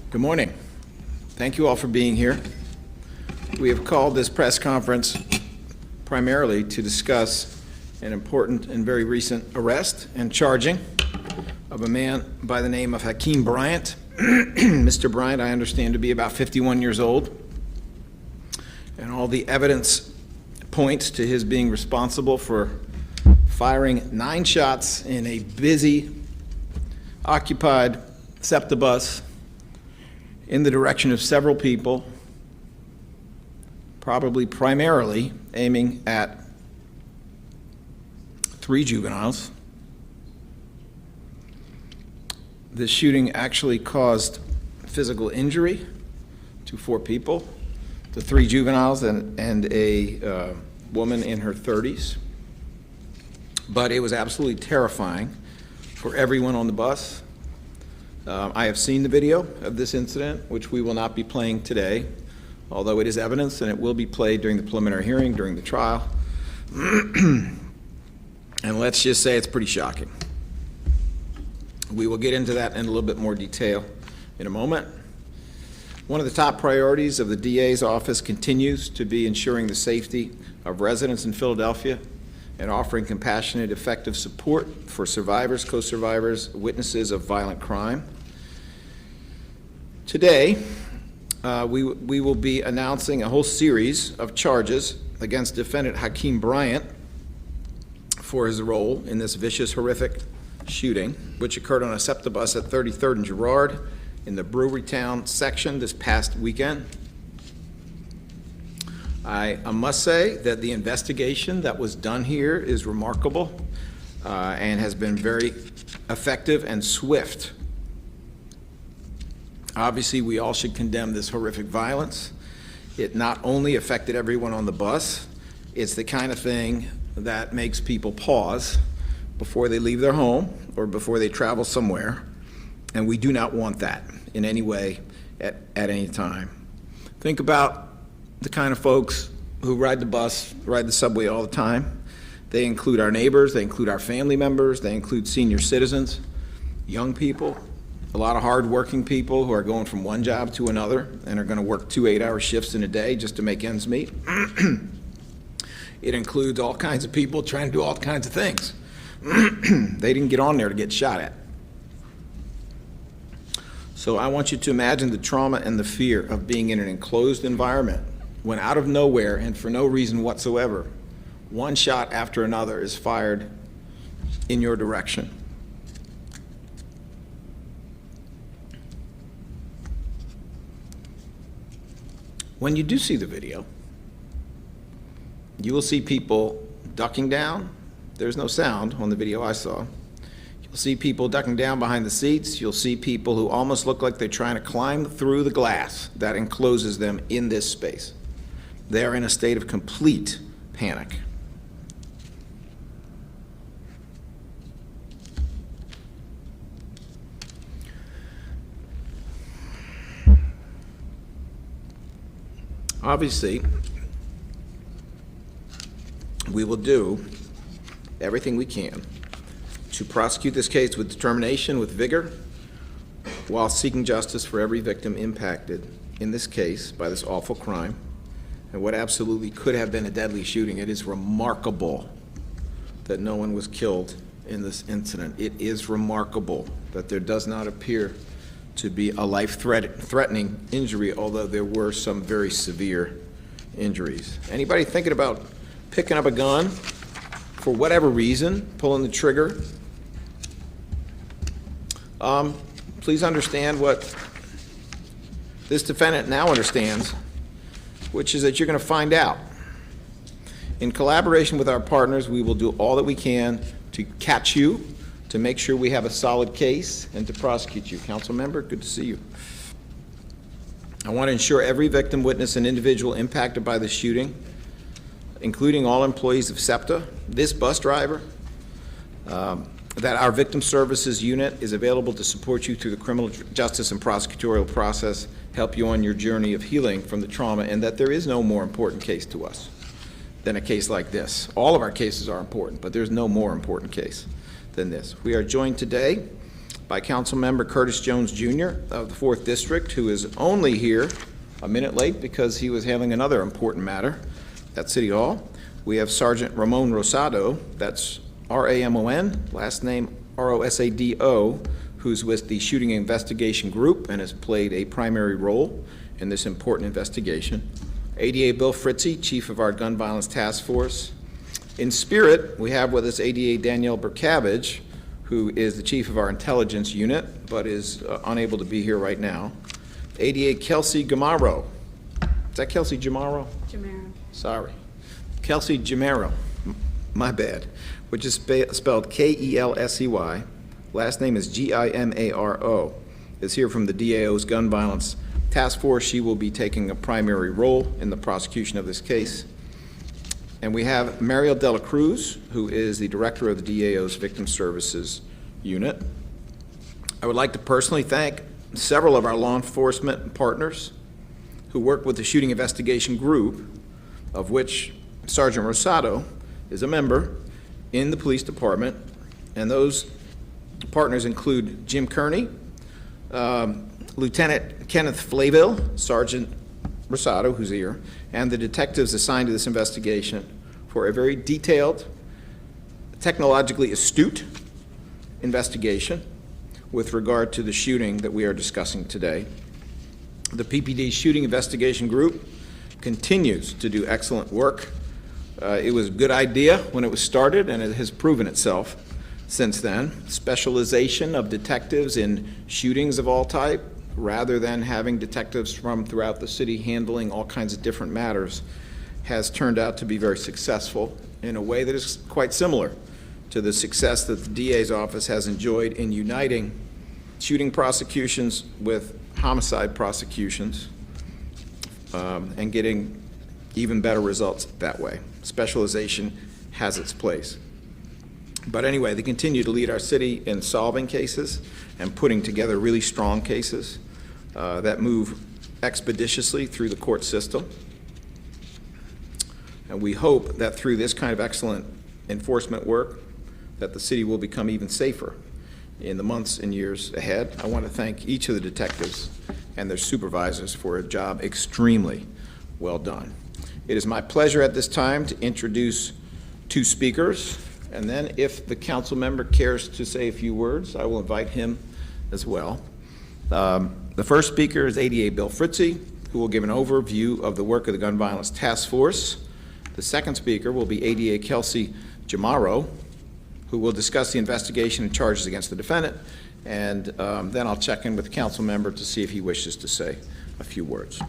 Good morning. Thank you all for being here. We have called this press conference primarily to discuss an important and very recent arrest and charging of a man by the name of Hakeem Bryant. Mr. Bryant, I understand to be about 51 years old, and all the evidence points to his being responsible for firing 9 shots in a busy, occupied SEPTA bus in the direction of several people, probably primarily aiming at 3 juveniles. This shooting actually caused physical injury to 4 people, the 3 juveniles and a woman in her 30s. But it was absolutely terrifying for everyone on the bus. I have seen the video of this incident, which we will not be playing today, although it is evidence and it will be played during the preliminary hearing, during the trial. And let's just say it's pretty shocking. We will get into that in a little bit more detail in a moment. One of the top priorities of the DA's office continues to be ensuring the safety of residents in Philadelphia and offering compassionate, effective support for survivors, co-survivors, witnesses of violent crime. Today, we will be announcing a whole series of charges against defendant Hakeem Bryant for his role in this vicious, horrific shooting, which occurred on a SEPTA bus at 33rd and Girard in the Brewerytown section this past weekend. I must say that the investigation that was done here is remarkable and has been very effective and swift. Obviously, we all should condemn this horrific violence. It not only affected everyone on the bus, it's the kind of thing that makes people pause before they leave their home or before they travel somewhere, and we do not want that in any way at any time. Think about the kind of folks who ride the bus, ride the subway all the time. They include our neighbors, they include our family members, they include senior citizens, young people, a lot of hard-working people who are going from one job to another and are going to work 2 8-hour shifts in a day just to make ends meet. It includes all kinds of people trying to do all kinds of things. They didn't get on there to get shot at. So I want you to imagine the trauma and the fear of being in an enclosed environment when out of nowhere and for no reason whatsoever, one shot after another is fired in your direction. When you do see the video, you will see people ducking down. There's no sound on the video I saw. You'll see people ducking down behind the seats. You'll see people who almost look like they're trying to climb through the glass that encloses them in this space. They are in a state of complete panic. Obviously, we will do everything we can to prosecute this case with determination, with vigor, while seeking justice for every victim impacted in this case by this awful crime and what absolutely could have been a deadly shooting. It is remarkable that no one was killed in this incident. It is remarkable that there does not appear to be a life-threatening injury, although there were some very severe injuries. Anybody thinking about picking up a gun for whatever reason, pulling the trigger? Please understand what this defendant now understands, which is that you're going to find out. In collaboration with our partners, we will do all that we can to catch you, to make sure we have a solid case, and to prosecute you. Council member, good to see you. I want to ensure every victim, witness, and individual impacted by the shooting, including all employees of SEPTA, this bus driver, that our victim services unit is available to support you through the criminal justice and prosecutorial process, help you on your journey of healing from the trauma, and that there is no more important case to us than a case like this. All of our cases are important, but there's no more important case than this. We are joined today by Councilmember Curtis Jones Jr. of the 4th District, who is only here a minute late because he was handling another important matter at City Hall. We have Sergeant Ramon Rosado, that's R-A-M-O-N, last name R-O-S-A-D-O, who's with the Shooting Investigation Group and has played a primary role in this important investigation. ADA Bill Fritzie, Chief of our Gun Violence Task Force. In spirit, we have with us ADA Danielle Burkavage, who is the Chief of our Intelligence Unit, but is unable to be here right now. ADA Kelsey Gamaro. Is that Kelsey Jamaro? Jamaro. Sorry. Kelsey Jamaro, my bad, which is spelled K-E-L-S-E-Y. Last name is G-I-M-A-R-O. Is here from the DAO's Gun Violence Task Force. She will be taking a primary role in the prosecution of this case. And we have Mariel Dela Cruz, who is the Director of the DAO's Victim Services Unit. I would like to personally thank several of our law enforcement partners who work with the Shooting Investigation Group, of which Sergeant Rosado is a member in the police department, and those partners include Jim Kearney, Lieutenant Kenneth Flaville, Sergeant Rosado, who's here, and the detectives assigned to this investigation for a very detailed, technologically astute investigation with regard to the shooting that we are discussing today. The PPD Shooting Investigation Group continues to do excellent work. It was a good idea when it was started, and it has proven itself since then. Specialization of detectives in shootings of all type, rather than having detectives from throughout the city handling all kinds of different matters, has turned out to be very successful in a way that is quite similar to the success that the DA's office has enjoyed in uniting shooting prosecutions with homicide prosecutions and getting even better results that way. Specialization has its place. But anyway, they continue to lead our city in solving cases and putting together really strong cases that move expeditiously through the court system. And we hope that through this kind of excellent enforcement work, that the city will become even safer in the months and years ahead. I want to thank each of the detectives and their supervisors for a job extremely well done. It is my pleasure at this time to introduce two speakers, and then if the council member cares to say a few words, I will invite him as well. The first speaker is ADA Bill Fritzie, who will give an overview of the work of the Gun Violence Task Force. The second speaker will be ADA Kelsey Jamaro, who will discuss the investigation and charges against the defendant, and then I'll check in with the council member to see if he wishes to say a few words.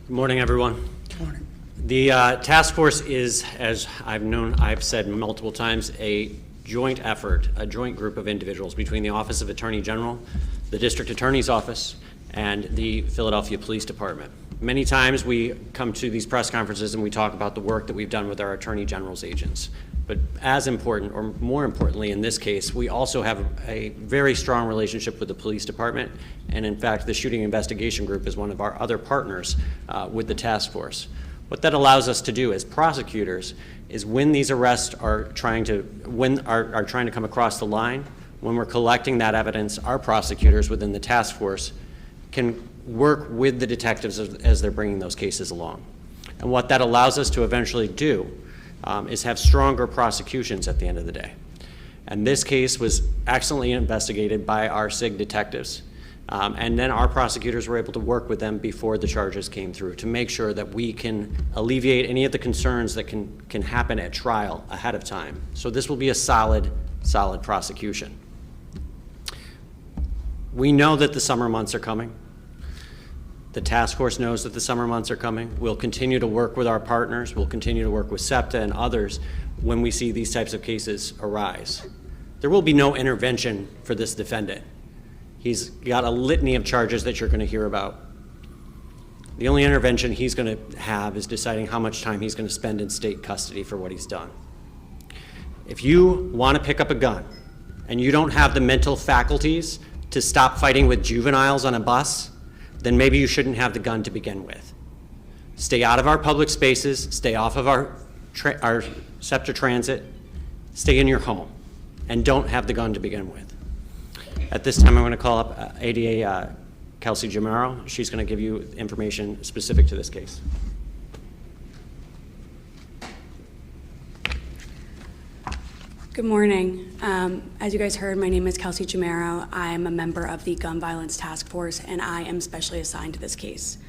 Good morning, everyone. Good morning. The task force is, as I've said multiple times, a joint effort, a joint group of individuals between the Office of Attorney General, the District Attorney's Office, and the Philadelphia Police Department. Many times we come to these press conferences and we talk about the work that we've done with our Attorney General's agents. But as important, or more importantly in this case, we also have a very strong relationship with the police department, and in fact the Shooting Investigation Group is one of our other partners with the task force. What that allows us to do as prosecutors is when these arrests are trying to come across the line, when we're collecting that evidence, our prosecutors within the task force can work with the detectives as they're bringing those cases along. And what that allows us to eventually do is have stronger prosecutions at the end of the day. And this case was excellently investigated by our SIG detectives. And then our prosecutors were able to work with them before the charges came through to make sure that we can alleviate any of the concerns that can happen at trial ahead of time. So this will be a solid prosecution. We know that the summer months are coming. The task force knows that the summer months are coming. We'll continue to work with our partners. We'll continue to work with SEPTA and others when we see these types of cases arise. There will be no intervention for this defendant. He's got a litany of charges that you're going to hear about. The only intervention he's going to have is deciding how much time he's going to spend in state custody for what he's done. If you want to pick up a gun and you don't have the mental faculties to stop fighting with juveniles on a bus, then maybe you shouldn't have the gun to begin with. Stay out of our public spaces, stay off of our SEPTA transit, stay in your home. and don't have the gun to begin with. At this time, I'm going to call up ADA Kelsey Jamaro. She's going to give you information specific to this case. Good morning. As you guys heard, my name is Kelsey Jamaro. I am a member of the Gun Violence Task Force, and I am specially assigned to this case.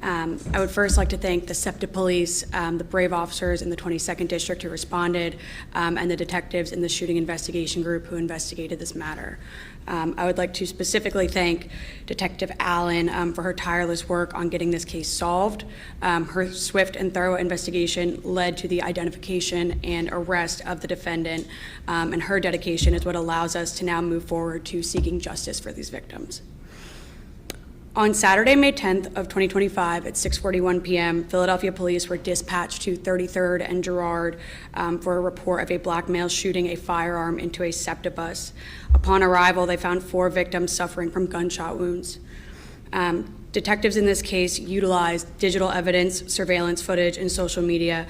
I would first like to thank the SEPTA police, the brave officers in the 22nd District who responded, and the detectives in the shooting investigation group who investigated this matter. I would like to specifically thank Detective Allen for her tireless work on getting this case solved. Her swift and thorough investigation led to the identification and arrest of the defendant, and her dedication is what allows us to now move forward to seeking justice for these victims. On Saturday, May 10th of 2025 at 6:41 p.m., Philadelphia police were dispatched to 33rd and Girard for a report of a black male shooting a firearm into a SEPTA bus. Upon arrival, they found 4 victims suffering from gunshot wounds. Detectives in this case utilized digital evidence, surveillance footage, and social media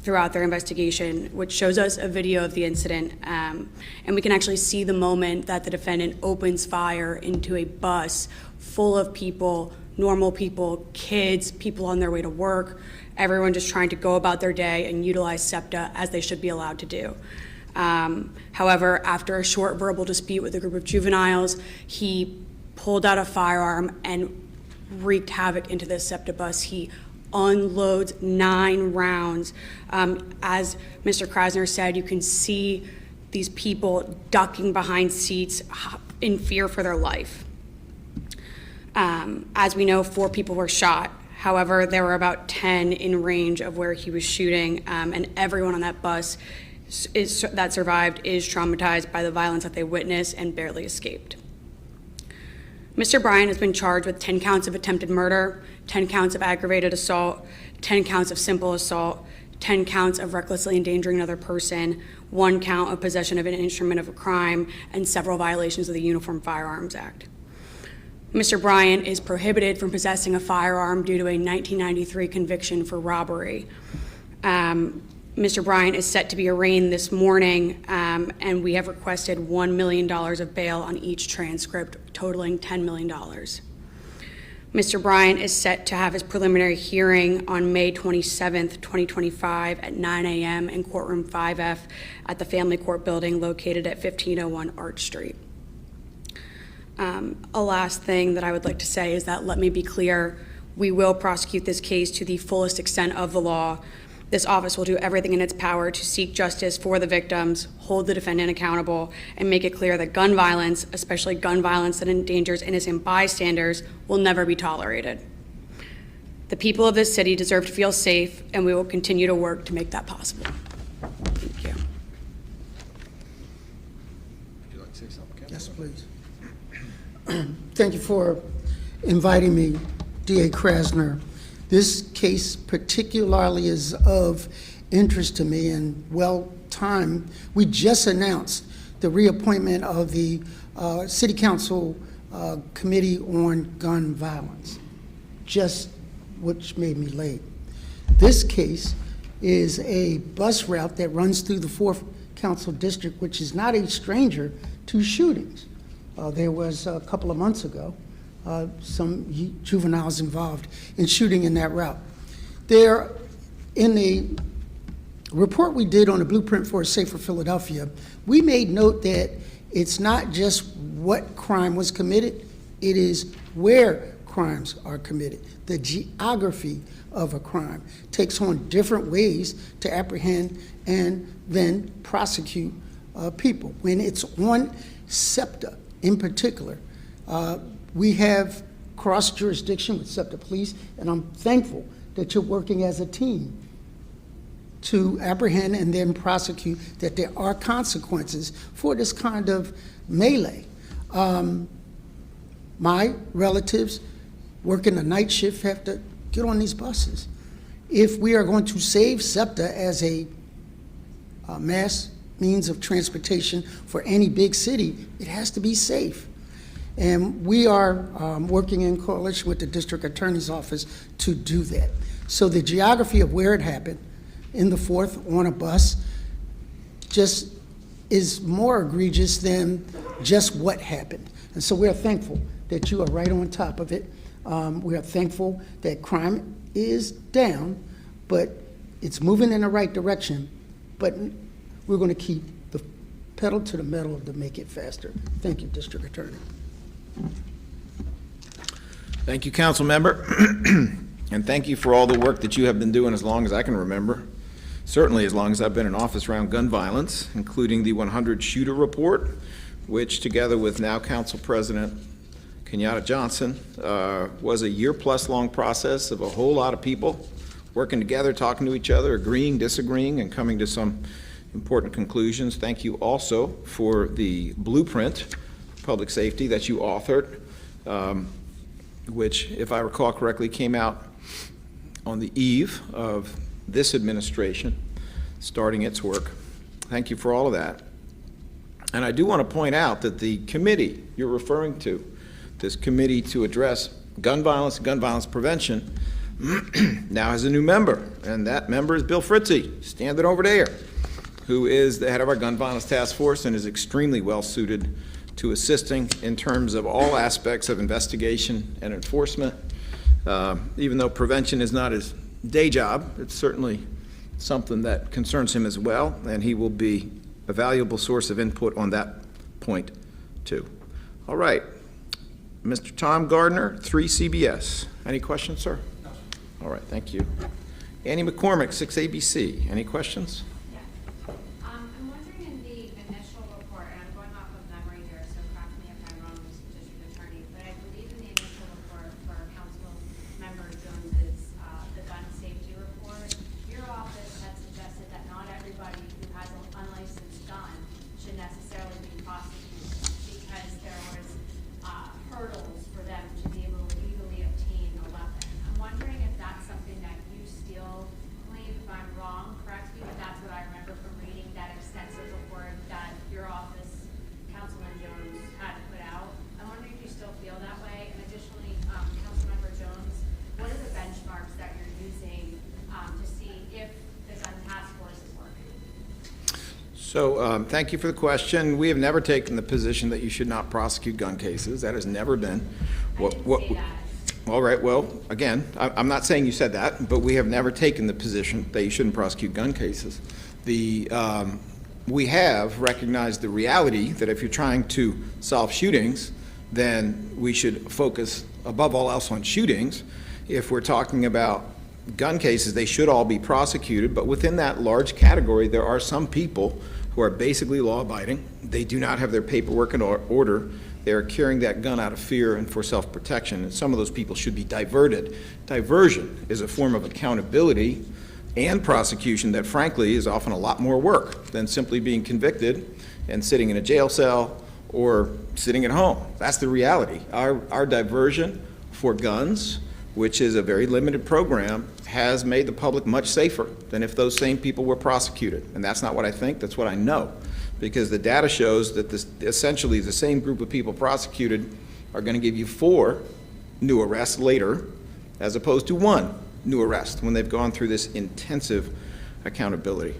throughout their investigation, which shows us a video of the incident. And we can actually see the moment that the defendant opens fire into a bus full of people, normal people, kids, people on their way to work, everyone just trying to go about their day and utilize SEPTA as they should be allowed to do. However, after a short verbal dispute with a group of juveniles, he pulled out a firearm and wreaked havoc into the SEPTA bus. He unloads 9 rounds. As Mr. Krasner said, you can see these people ducking behind seats in fear for their life. As we know, 4 people were shot. However, there were about 10 in range of where he was shooting, and everyone on that bus that survived is traumatized by the violence that they witnessed and barely escaped. Mr. Bryant has been charged with 10 counts of attempted murder, 10 counts of aggravated assault, 10 counts of simple assault, 10 counts of recklessly endangering another person, 1 count of possession of an instrument of a crime, and several violations of the Uniform Firearms Act. Mr. Bryant is prohibited from possessing a firearm due to a 1993 conviction for robbery. Mr. Bryant is set to be arraigned this morning, and we have requested $1 million of bail on each transcript, totaling $10 million. Mr. Bryant is set to have his preliminary hearing on May 27th, 2025 at 9 a.m. in courtroom 5F at the Family Court Building located at 1501 Arch Street. A last thing that I would like to say is that, let me be clear, we will prosecute this case to the fullest extent of the law. This office will do everything in its power to seek justice for the victims, hold the defendant accountable, and make it clear that gun violence, especially gun violence that endangers innocent bystanders, will never be tolerated. The people of this city deserve to feel safe, and we will continue to work to make that possible. Thank you. Would you like to say something, Kevin? Yes, please. Thank you for inviting me, DA Krasner. This case particularly is of interest to me and well-timed. We just announced the reappointment of the City Council Committee on Gun Violence, which made me late. This case is a bus route that runs through the 4th Council District, which is not a stranger to shootings. There was a couple of months ago some juveniles involved in shooting in that route. There, in the report we did on the Blueprint for a Safer Philadelphia, we made note that it's not just what crime was committed, it is where crimes are committed. The geography of a crime takes on different ways to apprehend and then prosecute people. When it's on SEPTA in particular, we have cross-jurisdiction with SEPTA Police, and I'm thankful that you're working as a team to apprehend and then prosecute, that there are consequences for this kind of melee. My relatives working a night shift have to get on these buses. If we are going to save SEPTA as a mass means of transportation for any big city, it has to be safe. And we are working in coalition with the District Attorney's Office to do that. So the geography of where it happened, in the 4th on a bus, just is more egregious than just what happened. And so we are thankful that you are right on top of it. We are thankful that crime is down, but it's moving in the right direction. But we're going to keep the pedal to the metal to make it faster. Thank you, District Attorney. Thank you, council member. And thank you for all the work that you have been doing as long as I can remember. Certainly as long as I've been in office around gun violence, including the 100 shooter report, which together with now Council President Kenyatta Johnson, was a year-plus long process of a whole lot of people working together, talking to each other, agreeing, disagreeing, and coming to some important conclusions. Thank you also for the blueprint, public safety, that you authored, which, if I recall correctly, came out on the eve of this administration starting its work. Thank you for all of that. And I do want to point out that the committee you're referring to, this committee to address gun violence prevention, now has a new member, and that member is Bill Fritzy, standing over there, who is the head of our gun violence task force and is extremely well suited to assisting in terms of all aspects of investigation and enforcement. Even though prevention is not his day job, it's certainly something that concerns him as well, and he will be a valuable source of input on that point too. All right, Mr. Tom Gardner, 3 CBS. Any questions, sir? No. All right, thank you. Annie McCormick, 6 ABC. Any questions? I'm wondering in the initial report, and I'm going off of memory here, so correct me if I'm wrong, Mr. District Attorney, but I believe in the initial report for Council Member Jones's the gun safety report, your office had suggested that not everybody who has an unlicensed gun should necessarily be prosecuted because there was hurdles for them to be able to legally obtain a weapon. I'm wondering if that's something that you still believe. If I'm wrong, correct me, but that's what I remember from reading that extensive report that your office, Councilman Jones, had put out. I'm wondering if you still feel that way. And additionally, Councilmember Jones, what are the benchmarks that you're using to see if the gun task force is working? So thank you for the question. We have never taken the position that you should not prosecute gun cases. That has never been what. I didn't say that. All right, well, again, I'm not saying you said that, but we have never taken the position that you shouldn't prosecute gun cases. We have recognized the reality that if you're trying to solve shootings, then we should focus above all else on shootings. If we're talking about gun cases, they should all be prosecuted, but within that large category, there are some people who are basically law-abiding. They do not have their paperwork in order. They are carrying that gun out of fear and for self-protection, and some of those people should be diverted. Diversion is a form of accountability and prosecution that, frankly, is often a lot more work than simply being convicted and sitting in a jail cell or sitting at home. That's the reality. Our diversion for guns, which is a very limited program, has made the public much safer than if those same people were prosecuted. And that's not what I think, that's what I know. Because the data shows that essentially the same group of people prosecuted are going to give you 4 new arrests later, as opposed to 1 new arrest when they've gone through this intensive accountability.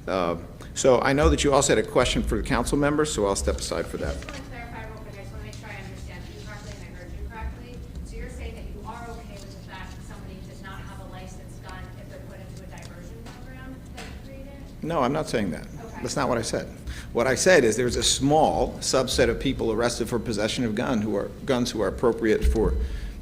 So I know that you also had a question for the council members, so I'll step aside for that. I just want to clarify real quick. I just want to make sure I understand you correctly and I heard you correctly. So you're saying that you are okay with the fact that somebody does not have a licensed gun if they're put into a diversion program that you created? No, I'm not saying that. Okay. That's not what I said. What I said is there's a small subset of people arrested for possession of guns who are appropriate for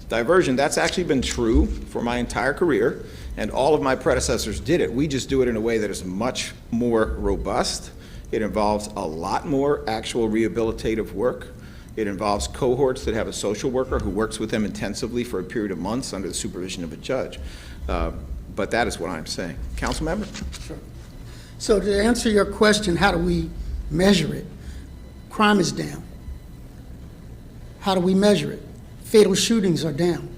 diversion. That's actually been true for my entire career, and all of my predecessors did it. We just do it in a way that is much more robust. It involves a lot more actual rehabilitative work. It involves cohorts that have a social worker who works with them intensively for a period of months under the supervision of a judge. But that is what I'm saying. Council member? Sure. So to answer your question, how do we measure it? Crime is down. How do we measure it? Fatal shootings are down.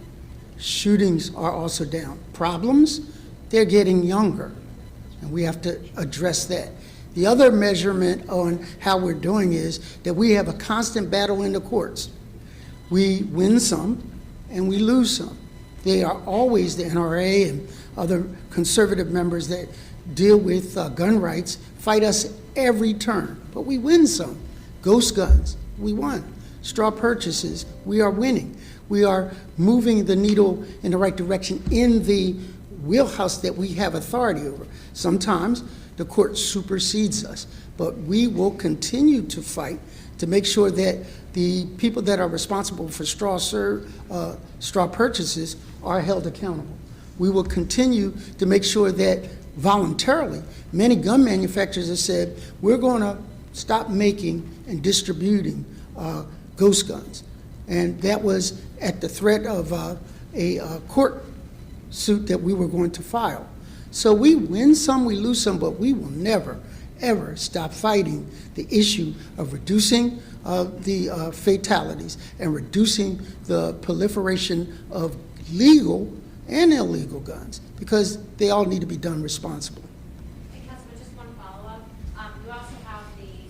Shootings are also down. Problems, they're getting younger, and we have to address that. The other measurement on how we're doing is that we have a constant battle in the courts. We win some and we lose some. They are always the NRA and other conservative members that deal with gun rights fight us every turn, but we win some. Ghost guns, we won. Straw purchases, we are winning. We are moving the needle in the right direction in the wheelhouse that we have authority over. Sometimes the court supersedes us, but we will continue to fight to make sure that the people that are responsible for straw purchases are held accountable. We will continue to make sure that voluntarily, many gun manufacturers have said, we're going to stop making and distributing ghost guns. And that was at the threat of a court suit that we were going to file. So we win some, we lose some, but we will never, ever stop fighting the issue of reducing the fatalities and reducing the proliferation of legal and illegal guns, because they all need to be done responsibly. Hey, Councilman, just one follow-up. You also have the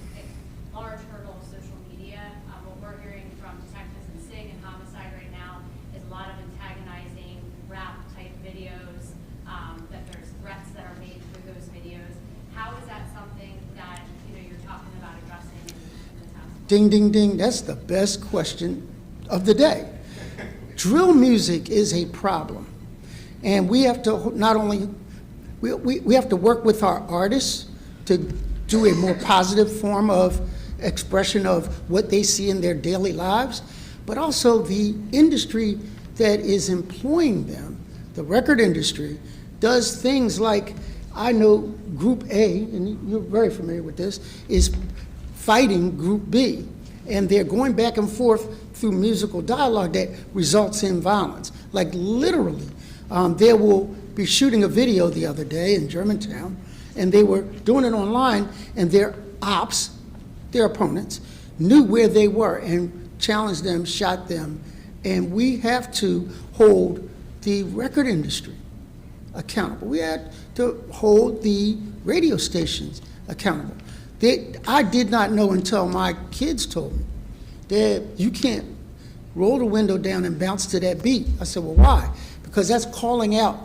large hurdle of social media. What we're hearing from detectives in SIG and homicide right now is a lot of antagonizing rap-type videos, that there's threats that are made through those videos. How is that something that you're talking about addressing in the task force? Ding, ding, ding, that's the best question of the day. Drill music is a problem. And we have to not only, we have to work with our artists to do a more positive form of expression of what they see in their daily lives, but also the industry that is employing them, the record industry, does things like, I know Group A, and you're very familiar with this, is fighting Group B. And they're going back and forth through musical dialogue that results in violence. Like literally, there will be shooting a video the other day in Germantown, and they were doing it online, and their ops, their opponents, knew where they were and challenged them, shot them. And we have to hold the record industry accountable. We had to hold the radio stations accountable. I did not know until my kids told me that you can't roll the window down and bounce to that beat. I said, well, why? Because that's calling out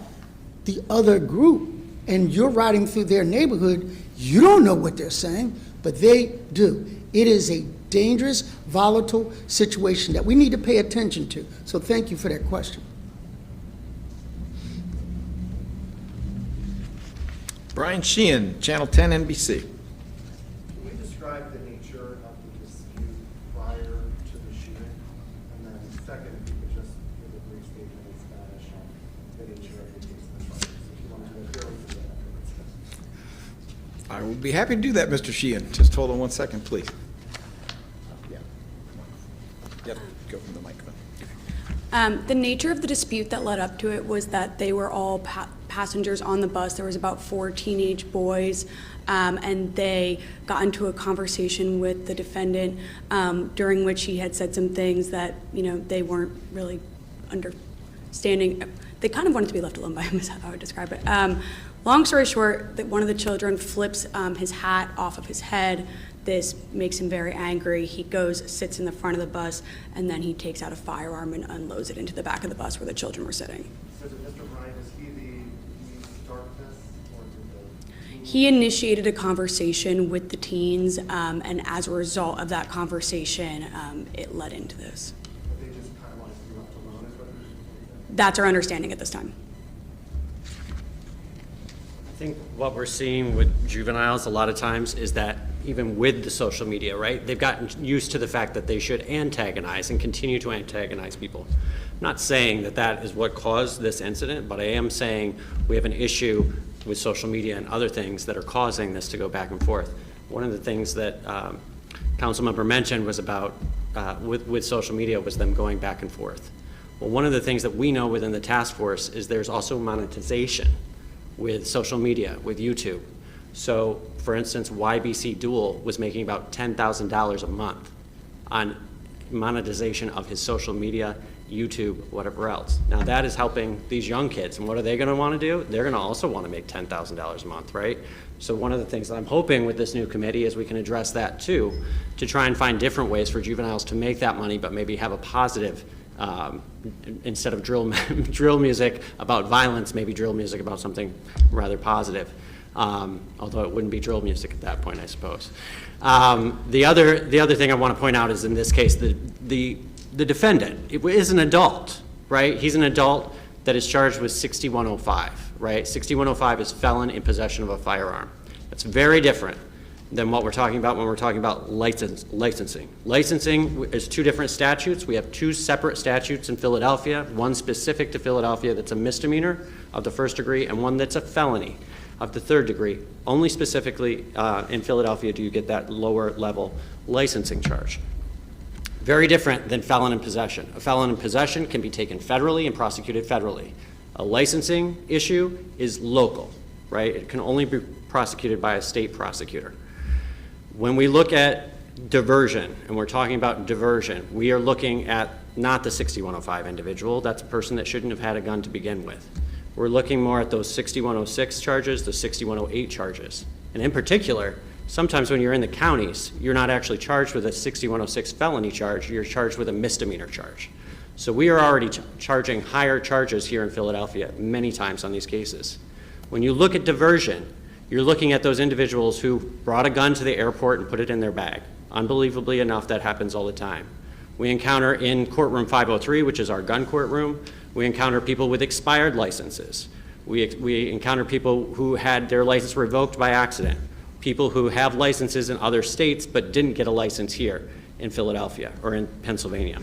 the other group, and you're riding through their neighborhood. You don't know what they're saying, but they do. It is a dangerous, volatile situation that we need to pay attention to. So thank you for that question. Brian Sheehan, Channel 10 NBC. Can we describe the nature of the dispute prior to the shooting? And then second, if you could just give a brief statement in Spanish on the nature of the case and the charges, if you want to go fairly through that. I will be happy to do that, Mr. Sheehan. Just hold on one second, please. Yeah. Yep, go from the microphone. The nature of the dispute that led up to it was that they were all passengers on the bus. There was about 4 teenage boys, and they got into a conversation with the defendant, during which he had said some things that, they weren't really understanding. They kind of wanted to be left alone by him, is how I would describe it. Long story short, that one of the children flips his hat off of his head. This makes him very angry. He goes, sits in the front of the bus, and then he takes out a firearm and unloads it into the back of the bus where the children were sitting. So Mr. Bryan, is he the start this, or did the... He initiated a conversation with the teens, and as a result of that conversation, it led into this. But they just kind of wanted to be left alone, is what you're saying? That's our understanding at this time. I think what we're seeing with juveniles a lot of times is that even with the social media, right, they've gotten used to the fact that they should antagonize and continue to antagonize people. I'm not saying that that is what caused this incident, but I am saying we have an issue with social media and other things that are causing this to go back and forth. One of the things that Councilmember mentioned was about with social media was them going back and forth. Well, one of the things that we know within the task force is there's also monetization with social media, with YouTube. So, for instance, YBC Duel was making about $10,000 a month on monetization of his social media, YouTube, whatever else. Now that is helping these young kids, and what are they gonna wanna do? They're gonna also wanna make $10,000 a month, right? So one of the things that I'm hoping with this new committee is we can address that too, to try and find different ways for juveniles to make that money, but maybe have a positive, instead of drill music about violence, maybe drill music about something rather positive. although it wouldn't be drill music at that point, I suppose. The other thing I want to point out is in this case, the defendant is an adult, right? He's an adult that is charged with 6105, right? 6105 is felon in possession of a firearm. That's very different than what we're talking about when we're talking about licensing. Licensing is two different statutes. We have two separate statutes in Philadelphia, one specific to Philadelphia that's a misdemeanor of the first degree and one that's a felony of the third degree. Only specifically in Philadelphia do you get that lower level licensing charge. Very different than felon in possession. A felon in possession can be taken federally and prosecuted federally. A licensing issue is local, right? It can only be prosecuted by a state prosecutor. When we look at diversion, and we're talking about diversion, we are looking at not the 6105 individual. That's a person that shouldn't have had a gun to begin with. We're looking more at those 6106 charges, the 6108 charges. And in particular, sometimes when you're in the counties, you're not actually charged with a 6106 felony charge, you're charged with a misdemeanor charge. So we are already charging higher charges here in Philadelphia many times on these cases. When you look at diversion, you're looking at those individuals who brought a gun to the airport and put it in their bag. Unbelievably enough, that happens all the time. We encounter in courtroom 503, which is our gun courtroom, we encounter people with expired licenses. We encounter people who had their license revoked by accident, people who have licenses in other states but didn't get a license here in Philadelphia or in Pennsylvania.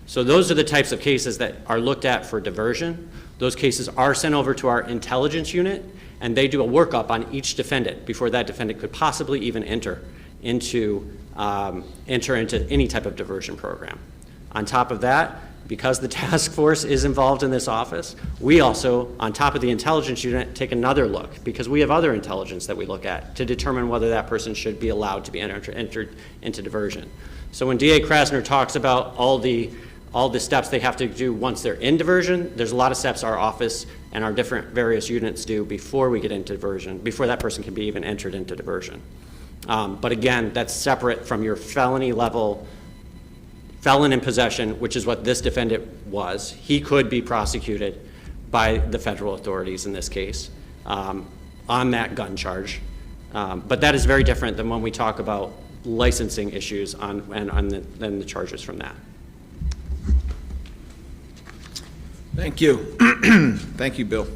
So those are the types of cases that are looked at for diversion. Those cases are sent over to our intelligence unit, and they do a workup on each defendant before that defendant could possibly even enter into any type of diversion program. On top of that, because the task force is involved in this office, we also, on top of the intelligence unit, take another look, because we have other intelligence that we look at to determine whether that person should be allowed to be entered into diversion. So when DA Krasner talks about all the steps they have to do once they're in diversion, there's a lot of steps our office and our different various units do before we get into diversion, before that person can be even entered into diversion. But again, that's separate from your felony level felon in possession, which is what this defendant was. He could be prosecuted by the federal authorities in this case on that gun charge. But that is very different than when we talk about licensing issues and the charges from that. Thank you. Thank you, Bill.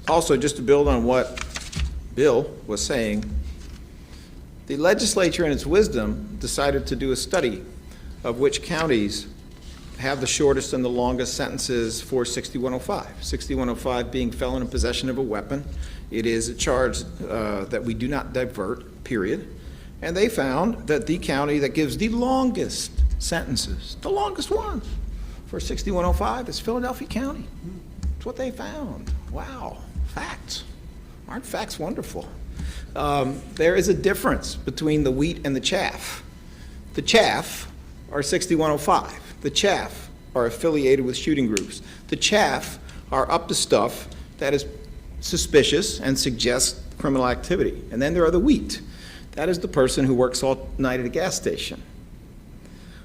Also, just to build on what Bill was saying, the legislature in its wisdom decided to do a study of which counties have the shortest and the longest sentences for 6105. 6105 being felon in possession of a weapon. It is a charge that we do not divert, period. And they found that the county that gives the longest sentences, the longest one, for 6105 is Philadelphia County. That's what they found. Wow, facts. Aren't facts wonderful? There is a difference between the wheat and the chaff. The chaff are 6105. The chaff are affiliated with shooting groups. The chaff are up to stuff that is suspicious and suggests criminal activity. And then there are the wheat. That is the person who works all night at a gas station,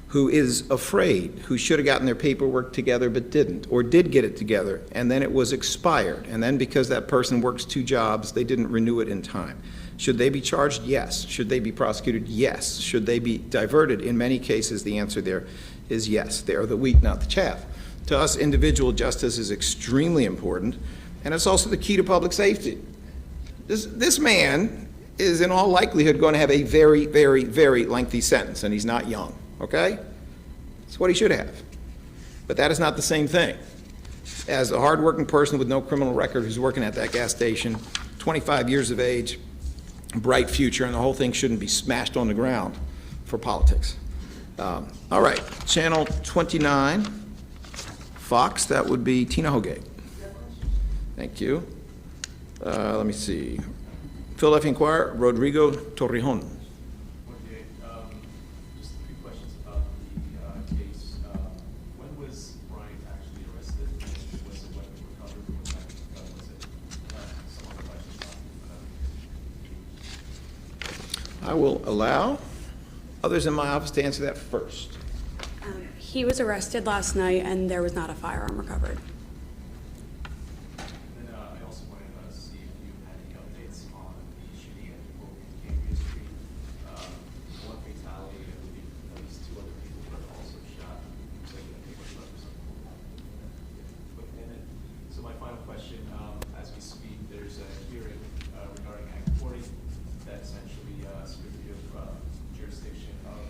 who is afraid, who should have gotten their paperwork together but didn't, or did get it together, and then it was expired. And then because that person works two jobs, they didn't renew it in time. Should they be charged? Yes. Should they be prosecuted? Yes. Should they be diverted? In many cases, the answer there is yes. They are the wheat, not the chaff. To us, individual justice is extremely important, and it's also the key to public safety. This man is in all likelihood going to have a very, very, very lengthy sentence, and he's not young, okay? It's what he should have. But that is not the same thing as a hardworking person with no criminal record who's working at that gas station, 25 years of age, bright future, and the whole thing shouldn't be smashed on the ground for politics. All right, Channel 29, Fox, that would be Tina Hogate. Thank you. Let me see. Philadelphia Inquirer, Rodrigo Torrejon. Just a few questions about the case. When was Bryant actually arrested? And was a weapon recovered? What type of gun was it? Some other questions. I will allow others in my office to answer that first. He was arrested last night, and there was not a firearm recovered. And I also wanted to see if you had any updates question. As we speak, there's a hearing regarding Act 40 that essentially strips you of jurisdiction of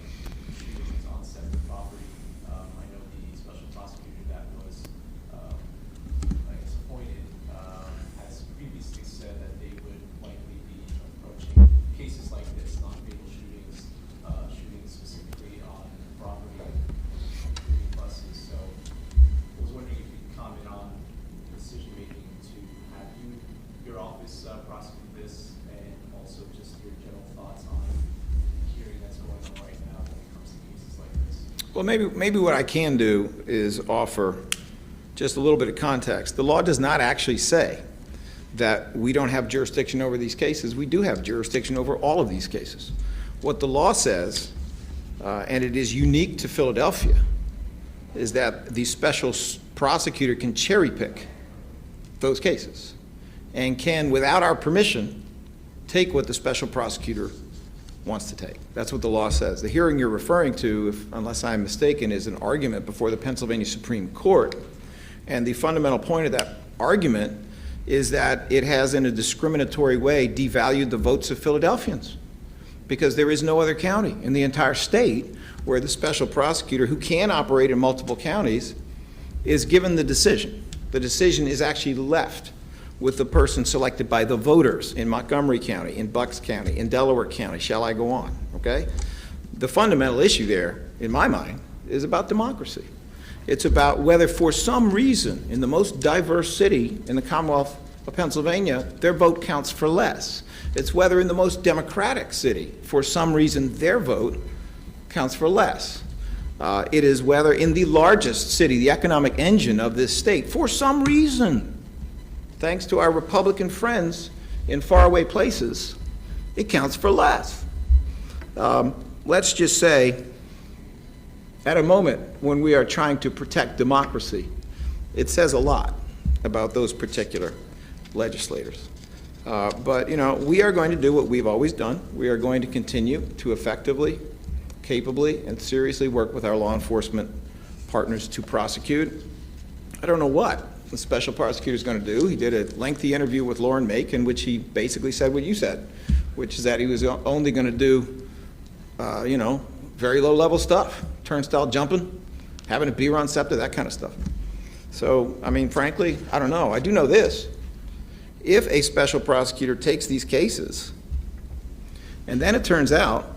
shootings on SEPTA property. I know the special prosecutor that was, I guess, appointed has previously said that they would likely be approaching cases like this, non-fatal shootings, shootings specifically on property, including buses. So I was wondering if you could comment on decision-making to have your office prosecute this, and also just your general thoughts on the hearing that's going on right now when it comes to cases like this. Well, maybe what I can do is offer just a little bit of context. The law does not actually say that we don't have jurisdiction over these cases. We do have jurisdiction over all of these cases. What the law says, and it is unique to Philadelphia, is that the special prosecutor can cherry pick those cases and can, without our permission, take what the special prosecutor wants to take. That's what the law says. The hearing you're referring to, unless I'm mistaken, is an argument before the Pennsylvania Supreme Court. And the fundamental point of that argument is that it has, in a discriminatory way, devalued the votes of Philadelphians, because there is no other county in the entire state where the special prosecutor, who can operate in multiple counties, is given the decision. The decision is actually left with the person selected by the voters in Montgomery County, in Bucks County, in Delaware County. Shall I go on? Okay? The fundamental issue there, in my mind, is about democracy. It's about whether, for some reason, in the most diverse city in the Commonwealth of Pennsylvania, their vote counts for less. It's whether in the most democratic city, for some reason, their vote counts for less. It is whether in the largest city, the economic engine of this state, for some reason, thanks to our Republican friends in faraway places, it counts for less. Let's just say, at a moment when we are trying to protect democracy, it says a lot about those particular legislators. But, you know, we are going to do what we've always done. We are going to continue to effectively, capably, and seriously work with our law enforcement partners to prosecute. I don't know what the special prosecutor is going to do. He did a lengthy interview with Lauren Make in which he basically said what you said, which is that he was only going to do, you know, very low-level stuff, turnstile jumping, having a beer on SEPTA, that kind of stuff. So, I mean, frankly, I don't know. I do know this. If a special prosecutor takes these cases, and then it turns out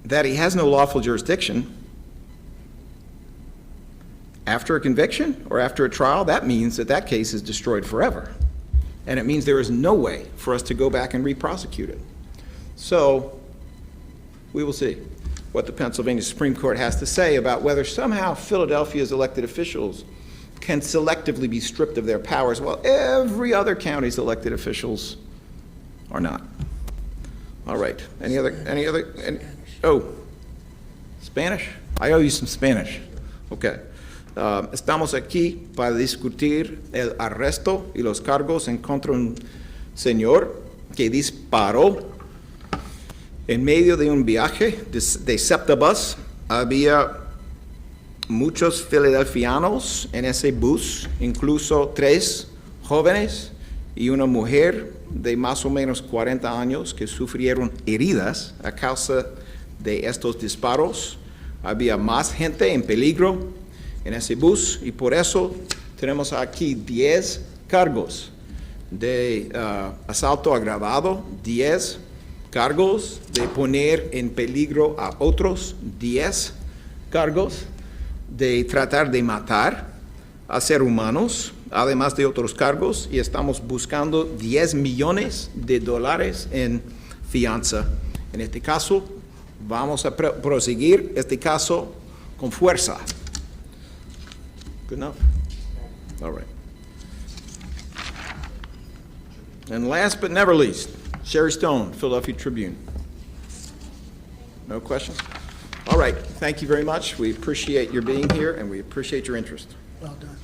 that he has no lawful jurisdiction after a conviction or after a trial, that means that that case is destroyed forever. And it means there is no way for us to go back and re-prosecute it. So we will see what the Pennsylvania Supreme Court has to say about whether somehow Philadelphia's elected officials can selectively be stripped of their powers while every other county's elected officials are not. All right. Any other? Oh, Spanish? I owe you some Spanish. Okay. Estamos aquí para discutir el arresto y los cargos en contra de un señor que disparó en medio de un viaje de SEPTA bus. Había muchos filadelfianos en ese bus, incluso 3 jóvenes y una mujer de más o menos 40 años que sufrieron heridas a causa de estos disparos. Había más gente en peligro en ese bus y por eso tenemos aquí 10 cargos de asalto agravado, 10 cargos de poner en peligro a otros, 10 cargos de tratar de matar a seres humanos, además de otros cargos, y estamos buscando $10 millones en fianza. En este caso, vamos a proseguir este caso con fuerza. Good enough? All right. And last but never least, Sherry Stone, Philadelphia Tribune. No questions? All right, thank you very much. We appreciate your being here, and we appreciate your interest. Well done.